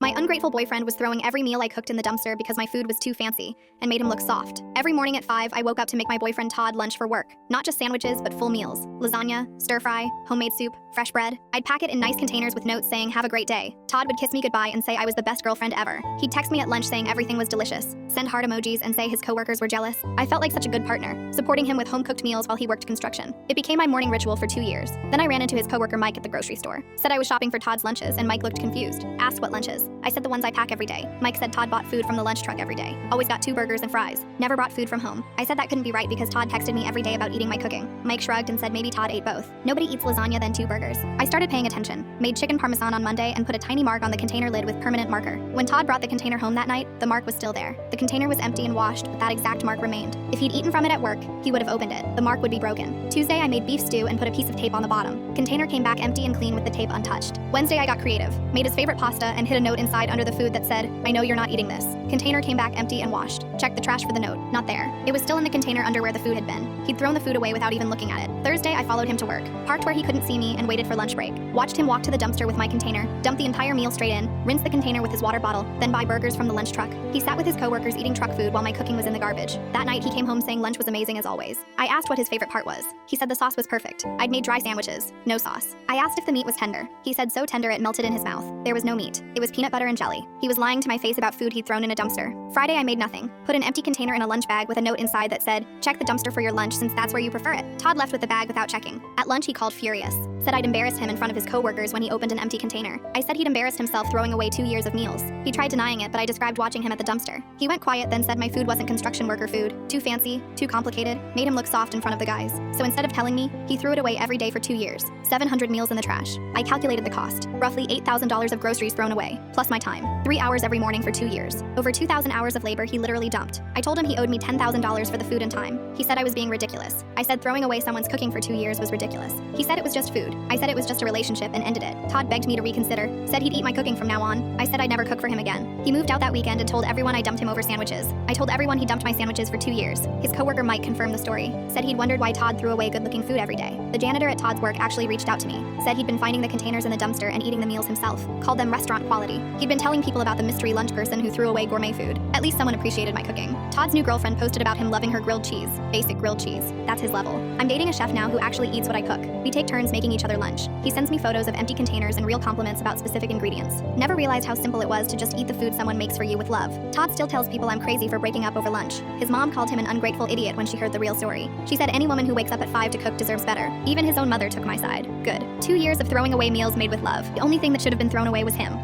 My ungrateful boyfriend was throwing every meal I cooked in the dumpster because my food was too fancy and made him look soft. Every morning at 5, I woke up to make my boyfriend Todd lunch for work. Not just sandwiches, but full meals. Lasagna, stir fry, homemade soup, fresh bread. I'd pack it in nice containers with notes saying, "Have a great day." Todd would kiss me goodbye and say I was the best girlfriend ever. He'd text me at lunch saying everything was delicious, send heart emojis, and say his coworkers were jealous. I felt like such a good partner, supporting him with home-cooked meals while he worked construction. It became my morning ritual for 2 years. Then I ran into his coworker Mike at the grocery store. Said I was shopping for Todd's lunches, and Mike looked confused. Asked what lunches. I said the ones I pack every day. Mike said Todd bought food from the lunch truck every day. Always got 2 burgers and fries. Never brought food from home. I said that couldn't be right because Todd texted me every day about eating my cooking. Mike shrugged and said maybe Todd ate both. Nobody eats lasagna than 2 burgers. I started paying attention. Made chicken parmesan on Monday and put a tiny mark on the container lid with permanent marker. When Todd brought the container home that night, the mark was still there. The container was empty and washed, but that exact mark remained. If he'd eaten from it at work, he would have opened it. The mark would be broken. Tuesday, I made beef stew and put a piece of tape on the bottom. Container came back empty and clean with the tape untouched. Wednesday, I got creative. Made his favorite pasta and hid a note inside under the food that said, "I know you're not eating this." Container came back empty and washed. Checked the trash for the note. Not there. It was still in the container under where the food had been. He'd thrown the food away without even looking at it. Thursday, I followed him to work. Parked where he couldn't see me and waited for lunch break. Watched him walk to the dumpster with my container, dump the entire meal straight in, rinse the container with his water bottle, then buy burgers from the lunch truck. He sat with his coworkers eating truck food while my cooking was in the garbage. That night, he came home saying lunch was amazing as always. I asked what his favorite part was. He said the sauce was perfect. I'd made dry sandwiches. No sauce. I asked if the meat was tender. He said so tender it melted in his mouth. There was no meat. It was peanut butter and jelly. He was lying to my face about food he'd thrown in a dumpster. Friday, I made nothing. Put an empty container in a lunch bag with a note inside that said, "Check the dumpster for your lunch since that's where you prefer it." Todd left with the bag without checking. At lunch, he called furious. Said I'd embarrassed him in front of his coworkers when he opened an empty container. I said he'd embarrassed himself throwing away 2 years of meals. He tried denying it, but I described watching him at the dumpster. He went quiet, then said my food wasn't construction worker food. Too fancy, too complicated, made him look soft in front of the guys. So instead of telling me, he threw it away every day for 2 years. 700 meals in the trash. I calculated the cost. Roughly $8,000 of groceries thrown away, plus my time. 3 hours every morning for 2 years. Over 2,000 hours of labor he literally dumped. I told him he owed me $10,000 for the food and time. He said I was being ridiculous. I said throwing away someone's cooking for 2 years was ridiculous. He said it was just food. I said it was just a relationship and ended it. Todd begged me to reconsider, said he'd eat my cooking from now on. I said I'd never cook for him again. He moved out that weekend and told everyone I dumped him over sandwiches. I told everyone he dumped my sandwiches for 2 years. His coworker Mike confirmed the story. Said he'd wondered why Todd threw away good-looking food every day. The janitor at Todd's work actually reached out to me. Said he'd been finding the containers in the dumpster and eating the meals himself. Called them restaurant quality. He'd been telling people about the mystery lunch person who threw away gourmet food. At least someone appreciated my cooking. Todd's new girlfriend posted about him loving her grilled cheese. Basic grilled cheese. That's his level. I'm dating a chef now who actually eats what I cook. We take turns making each other lunch. He sends me photos of empty containers and real compliments about specific ingredients. Never realized how simple it was to just eat the food someone makes for you with love. Todd still tells people I'm crazy for breaking up over lunch. His mom called him an ungrateful idiot when she heard the real story. She said any woman who wakes up at 5 to cook deserves better. Even his own mother took my side. Good. 2 years of throwing away meals made with love. The only thing that should have been thrown away was him.